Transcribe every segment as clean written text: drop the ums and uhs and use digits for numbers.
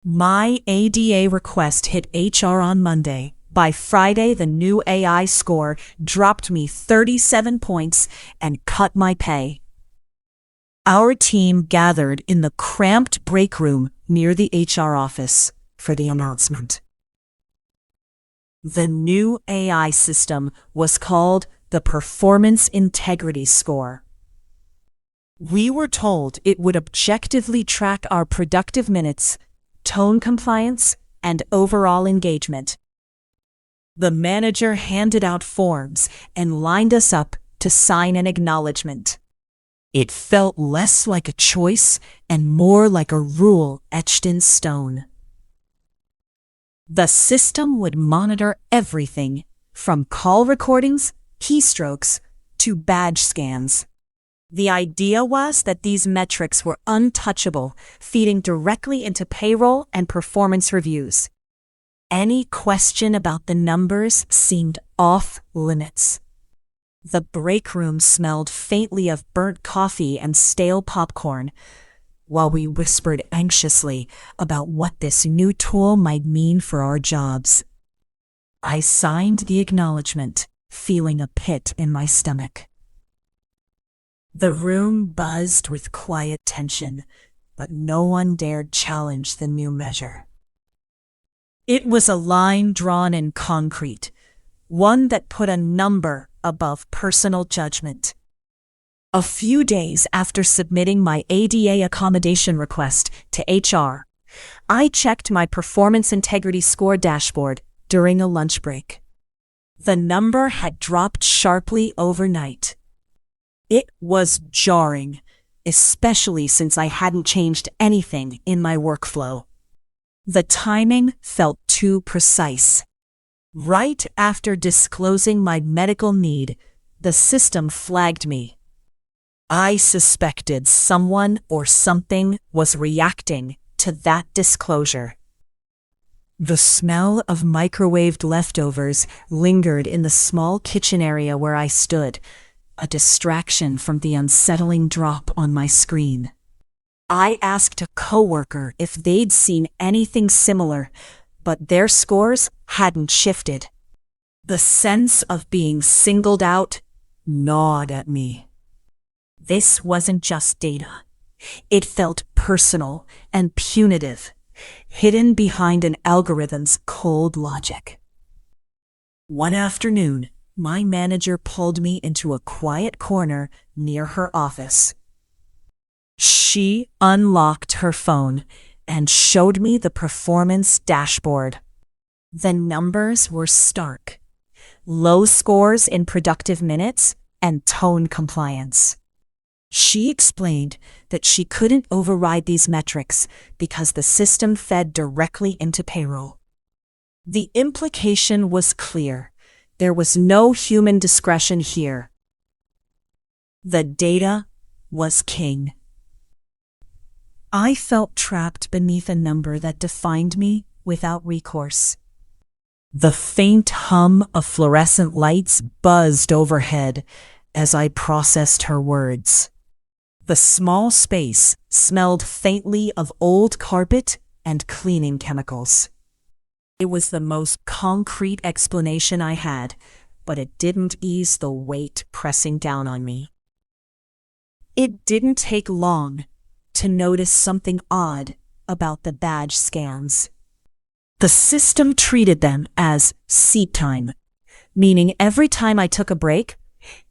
My ADA request hit HR on Monday. By Friday, the new AI score dropped me 37 points and cut my pay. Our team gathered in the cramped break room near the HR office for the announcement. The new AI system was called the Performance Integrity Score. We were told it would objectively track our productive minutes, tone compliance, and overall engagement. The manager handed out forms and lined us up to sign an acknowledgement. It felt less like a choice and more like a rule etched in stone. The system would monitor everything from call recordings, keystrokes, to badge scans. The idea was that these metrics were untouchable, feeding directly into payroll and performance reviews. Any question about the numbers seemed off limits. The break room smelled faintly of burnt coffee and stale popcorn, while we whispered anxiously about what this new tool might mean for our jobs. I signed the acknowledgement, feeling a pit in my stomach. The room buzzed with quiet tension, but no one dared challenge the new measure. It was a line drawn in concrete, one that put a number above personal judgment. A few days after submitting my ADA accommodation request to HR, I checked my performance integrity score dashboard during a lunch break. The number had dropped sharply overnight. It was jarring, especially since I hadn't changed anything in my workflow. The timing felt too precise. Right after disclosing my medical need, the system flagged me. I suspected someone or something was reacting to that disclosure. The smell of microwaved leftovers lingered in the small kitchen area where I stood, a distraction from the unsettling drop on my screen. I asked a coworker if they'd seen anything similar, but their scores hadn't shifted. The sense of being singled out gnawed at me. This wasn't just data. It felt personal and punitive, hidden behind an algorithm's cold logic. One afternoon, my manager pulled me into a quiet corner near her office. She unlocked her phone and showed me the performance dashboard. The numbers were stark. Low scores in productive minutes and tone compliance. She explained that she couldn't override these metrics because the system fed directly into payroll. The implication was clear. There was no human discretion here. The data was king. I felt trapped beneath a number that defined me without recourse. The faint hum of fluorescent lights buzzed overhead as I processed her words. The small space smelled faintly of old carpet and cleaning chemicals. It was the most concrete explanation I had, but it didn't ease the weight pressing down on me. It didn't take long to notice something odd about the badge scans. The system treated them as seat time, meaning every time I took a break,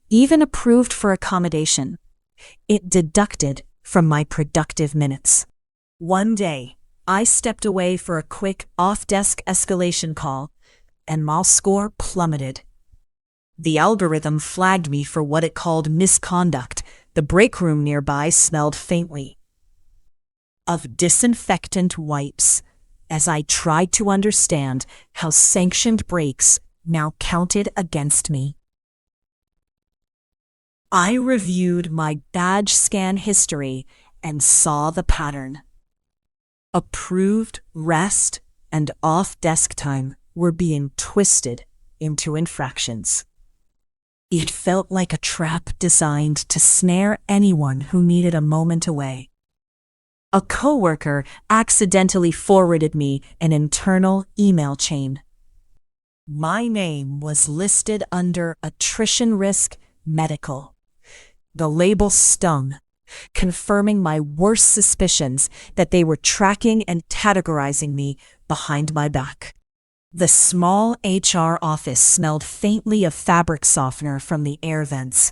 even approved for accommodation, it deducted from my productive minutes. One day, I stepped away for a quick off-desk escalation call, and my score plummeted. The algorithm flagged me for what it called misconduct. The break room nearby smelled faintly of disinfectant wipes as I tried to understand how sanctioned breaks now counted against me. I reviewed my badge scan history and saw the pattern. Approved rest and off-desk time were being twisted into infractions. It felt like a trap designed to snare anyone who needed a moment away. A coworker accidentally forwarded me an internal email chain. My name was listed under attrition risk medical. The label stung, confirming my worst suspicions that they were tracking and categorizing me behind my back. The small HR office smelled faintly of fabric softener from the air vents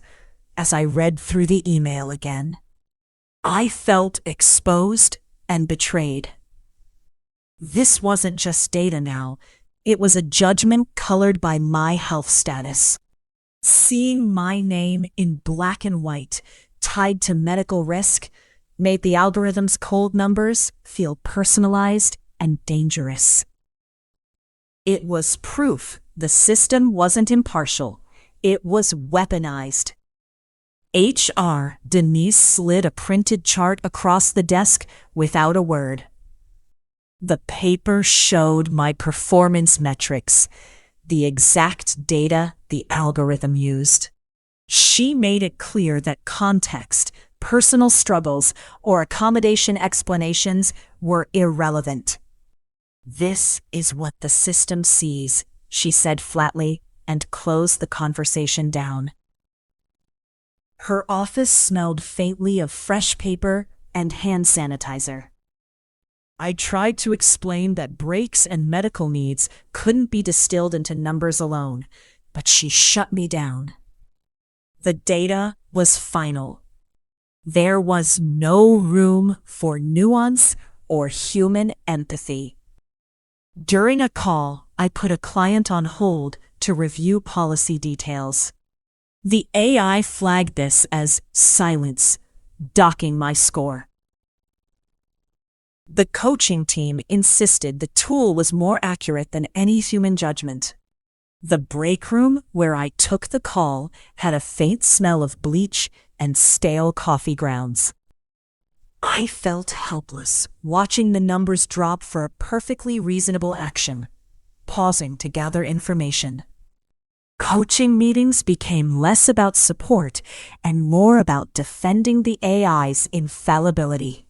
as I read through the email again. I felt exposed and betrayed. This wasn't just data now. It was a judgment colored by my health status. Seeing my name in black and white, tied to medical risk, made the algorithm's cold numbers feel personalized and dangerous. It was proof the system wasn't impartial. It was weaponized. HR Denise slid a printed chart across the desk without a word. The paper showed my performance metrics, the exact data the algorithm used. She made it clear that context, personal struggles, or accommodation explanations were irrelevant. "This is what the system sees," she said flatly, and closed the conversation down. Her office smelled faintly of fresh paper and hand sanitizer. I tried to explain that breaks and medical needs couldn't be distilled into numbers alone, but she shut me down. The data was final. There was no room for nuance or human empathy. During a call, I put a client on hold to review policy details. The AI flagged this as silence, docking my score. The coaching team insisted the tool was more accurate than any human judgment. The break room where I took the call had a faint smell of bleach and stale coffee grounds. I felt helpless, watching the numbers drop for a perfectly reasonable action, pausing to gather information. Coaching meetings became less about support and more about defending the AI's infallibility.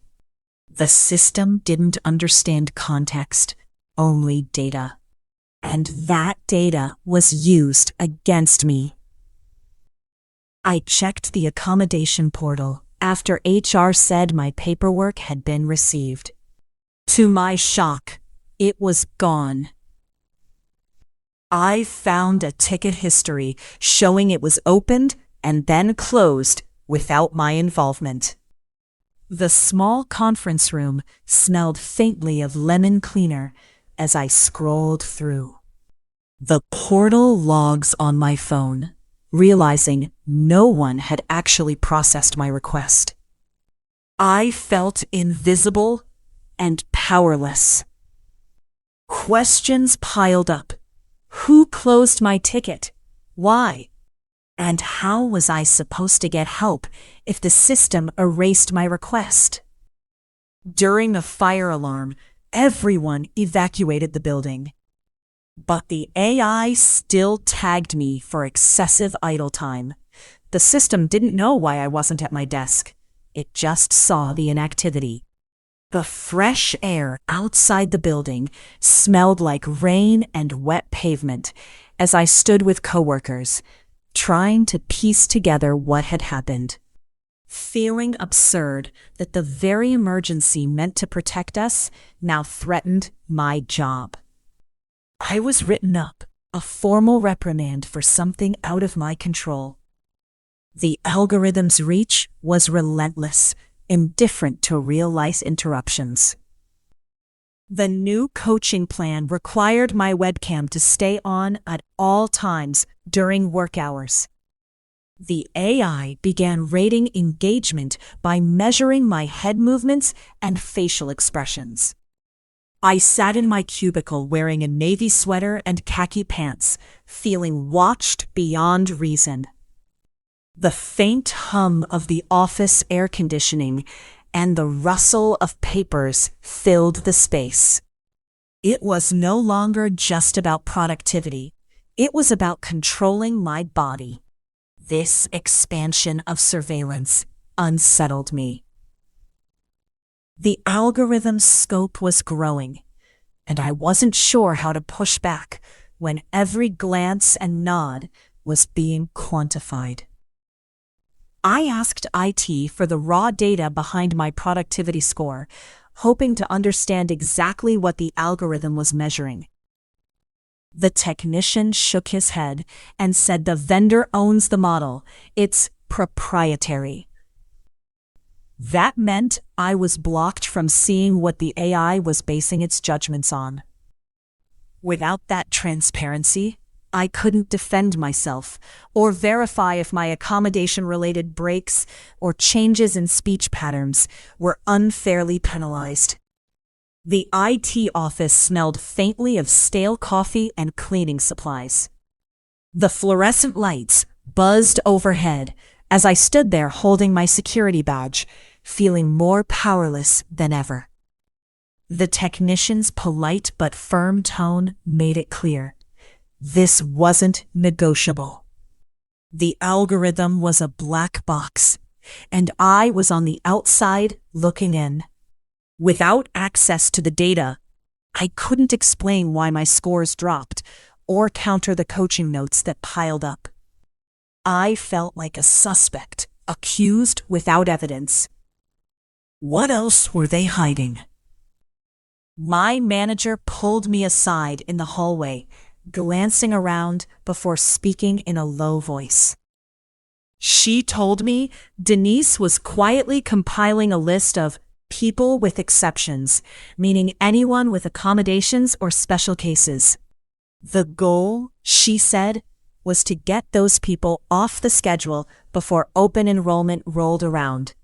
The system didn't understand context, only data. And that data was used against me. I checked the accommodation portal after HR said my paperwork had been received. To my shock, it was gone. I found a ticket history showing it was opened and then closed without my involvement. The small conference room smelled faintly of lemon cleaner as I scrolled through. The portal logs on my phone, realizing no one had actually processed my request. I felt invisible and powerless. Questions piled up. Who closed my ticket? Why? And how was I supposed to get help if the system erased my request? During the fire alarm, everyone evacuated the building. But the AI still tagged me for excessive idle time. The system didn't know why I wasn't at my desk. It just saw the inactivity. The fresh air outside the building smelled like rain and wet pavement as I stood with coworkers, trying to piece together what had happened. Feeling absurd that the very emergency meant to protect us now threatened my job. I was written up, a formal reprimand for something out of my control. The algorithm's reach was relentless, indifferent to real-life interruptions. The new coaching plan required my webcam to stay on at all times during work hours. The AI began rating engagement by measuring my head movements and facial expressions. I sat in my cubicle wearing a navy sweater and khaki pants, feeling watched beyond reason. The faint hum of the office air conditioning and the rustle of papers filled the space. It was no longer just about productivity. It was about controlling my body. This expansion of surveillance unsettled me. The algorithm's scope was growing, and I wasn't sure how to push back when every glance and nod was being quantified. I asked IT for the raw data behind my productivity score, hoping to understand exactly what the algorithm was measuring. The technician shook his head and said the vendor owns the model. It's proprietary. That meant I was blocked from seeing what the AI was basing its judgments on. Without that transparency, I couldn't defend myself or verify if my accommodation-related breaks or changes in speech patterns were unfairly penalized. The IT office smelled faintly of stale coffee and cleaning supplies. The fluorescent lights buzzed overhead as I stood there holding my security badge, feeling more powerless than ever. The technician's polite but firm tone made it clear. This wasn't negotiable. The algorithm was a black box, and I was on the outside looking in. Without access to the data, I couldn't explain why my scores dropped or counter the coaching notes that piled up. I felt like a suspect, accused without evidence. What else were they hiding? My manager pulled me aside in the hallway, glancing around before speaking in a low voice. She told me Denise was quietly compiling a list of people with exceptions, meaning anyone with accommodations or special cases. The goal, she said, was to get those people off the schedule before open enrollment rolled around.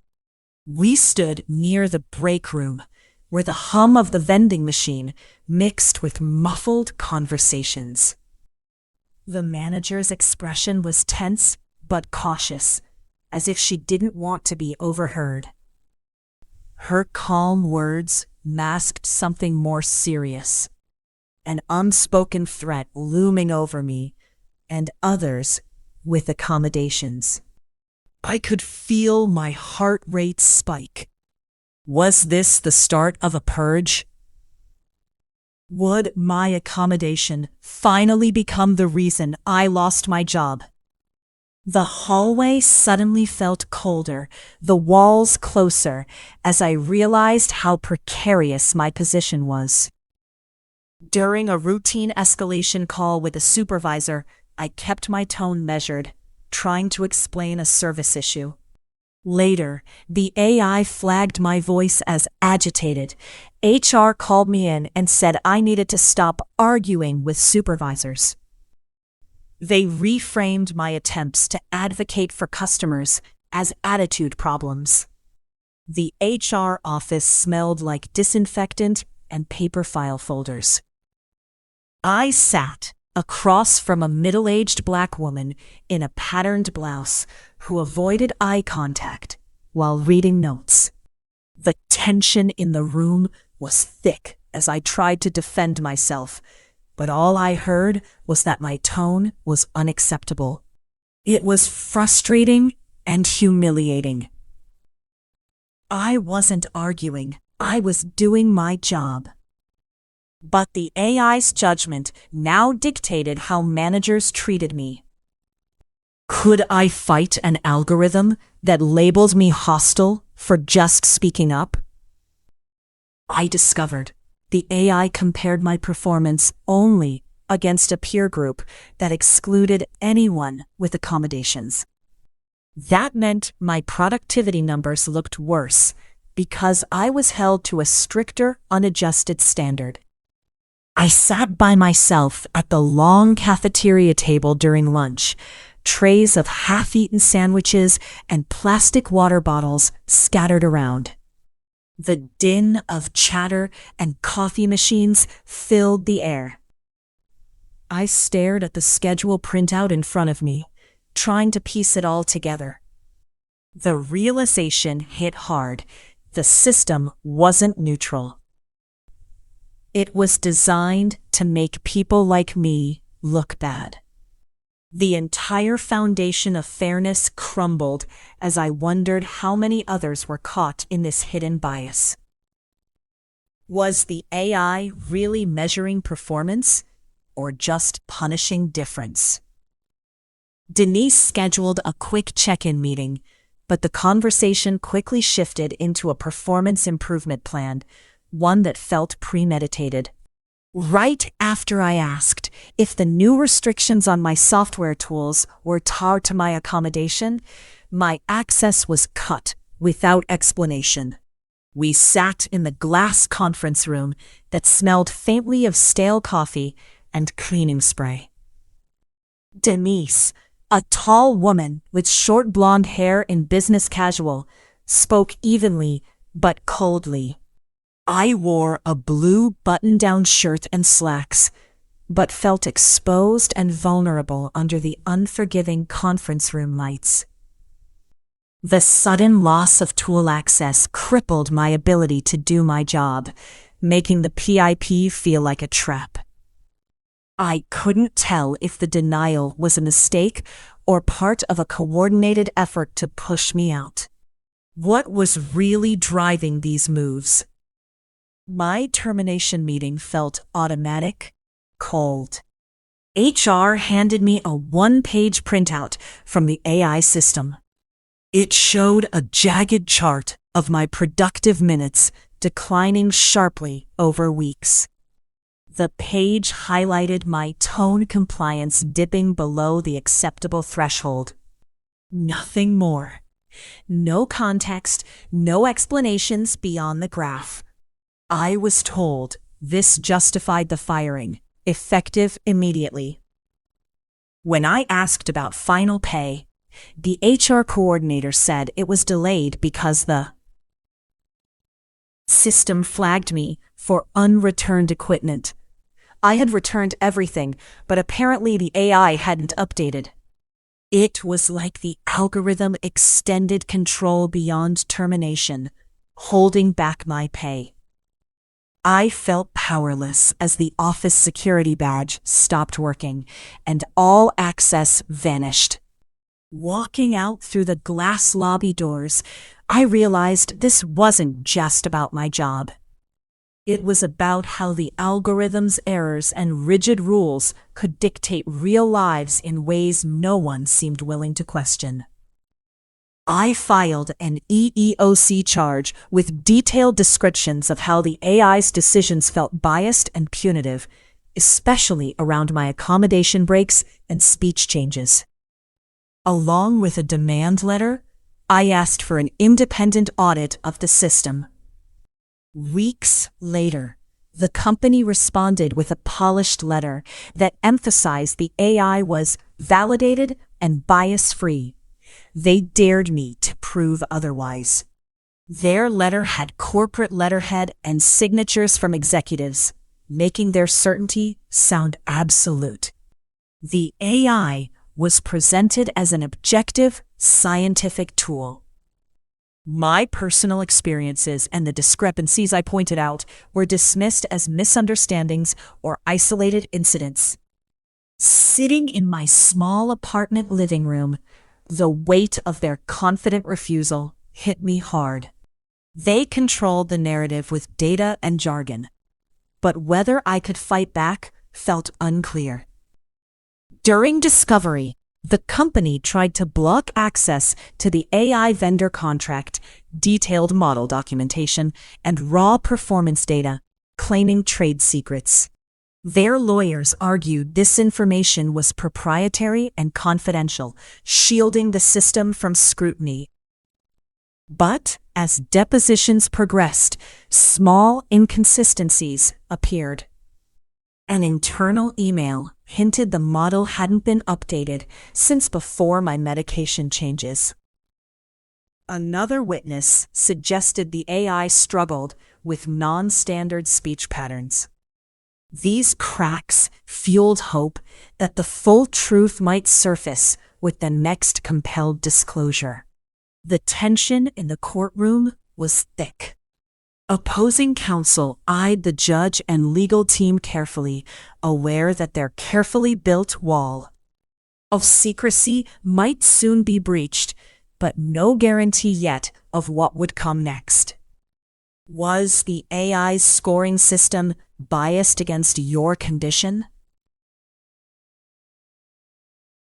We stood near the break room, where the hum of the vending machine mixed with muffled conversations. The manager's expression was tense but cautious, as if she didn't want to be overheard. Her calm words masked something more serious, an unspoken threat looming over me and others with accommodations. I could feel my heart rate spike. Was this the start of a purge? Would my accommodation finally become the reason I lost my job? The hallway suddenly felt colder, the walls closer, as I realized how precarious my position was. During a routine escalation call with a supervisor, I kept my tone measured, trying to explain a service issue. Later, the AI flagged my voice as agitated. HR called me in and said I needed to stop arguing with supervisors. They reframed my attempts to advocate for customers as attitude problems. The HR office smelled like disinfectant and paper file folders. I sat across from a middle-aged black woman in a patterned blouse who avoided eye contact while reading notes. The tension in the room was thick as I tried to defend myself, but all I heard was that my tone was unacceptable. It was frustrating and humiliating. I wasn't arguing. I was doing my job. But the AI's judgment now dictated how managers treated me. Could I fight an algorithm that labeled me hostile for just speaking up? I discovered the AI compared my performance only against a peer group that excluded anyone with accommodations. That meant my productivity numbers looked worse because I was held to a stricter, unadjusted standard. I sat by myself at the long cafeteria table during lunch, trays of half-eaten sandwiches and plastic water bottles scattered around. The din of chatter and coffee machines filled the air. I stared at the schedule printout in front of me, trying to piece it all together. The realization hit hard. The system wasn't neutral. It was designed to make people like me look bad. The entire foundation of fairness crumbled as I wondered how many others were caught in this hidden bias. Was the AI really measuring performance or just punishing difference? Denise scheduled a quick check-in meeting, but the conversation quickly shifted into a performance improvement plan, one that felt premeditated. Right after I asked if the new restrictions on my software tools were tied to my accommodation, my access was cut without explanation. We sat in the glass conference room that smelled faintly of stale coffee and cleaning spray. Denise, a tall woman with short blonde hair in business casual, spoke evenly but coldly. I wore a blue button-down shirt and slacks, but felt exposed and vulnerable under the unforgiving conference room lights. The sudden loss of tool access crippled my ability to do my job, making the PIP feel like a trap. I couldn't tell if the denial was a mistake or part of a coordinated effort to push me out. What was really driving these moves? My termination meeting felt automatic, cold. HR handed me a one-page printout from the AI system. It showed a jagged chart of my productive minutes declining sharply over weeks. The page highlighted my tone compliance dipping below the acceptable threshold. Nothing more. No context, no explanations beyond the graph. I was told this justified the firing, effective immediately. When I asked about final pay, the HR coordinator said it was delayed because the system flagged me for unreturned equipment. I had returned everything, but apparently the AI hadn't updated. It was like the algorithm extended control beyond termination, holding back my pay. I felt powerless as the office security badge stopped working and all access vanished. Walking out through the glass lobby doors, I realized this wasn't just about my job. It was about how the algorithm's errors and rigid rules could dictate real lives in ways no one seemed willing to question. I filed an EEOC charge with detailed descriptions of how the AI's decisions felt biased and punitive, especially around my accommodation breaks and speech changes. Along with a demand letter, I asked for an independent audit of the system. Weeks later, the company responded with a polished letter that emphasized the AI was validated and bias-free. They dared me to prove otherwise. Their letter had corporate letterhead and signatures from executives, making their certainty sound absolute. The AI was presented as an objective, scientific tool. My personal experiences and the discrepancies I pointed out were dismissed as misunderstandings or isolated incidents. Sitting in my small apartment living room, the weight of their confident refusal hit me hard. They controlled the narrative with data and jargon, but whether I could fight back felt unclear. During discovery, the company tried to block access to the AI vendor contract, detailed model documentation, and raw performance data, claiming trade secrets. Their lawyers argued this information was proprietary and confidential, shielding the system from scrutiny. But as depositions progressed, small inconsistencies appeared. An internal email hinted the model hadn't been updated since before my medication changes. Another witness suggested the AI struggled with non-standard speech patterns. These cracks fueled hope that the full truth might surface with the next compelled disclosure. The tension in the courtroom was thick. Opposing counsel eyed the judge and legal team carefully, aware that their carefully built wall of secrecy might soon be breached, but no guarantee yet of what would come next. Was the AI's scoring system biased against your condition?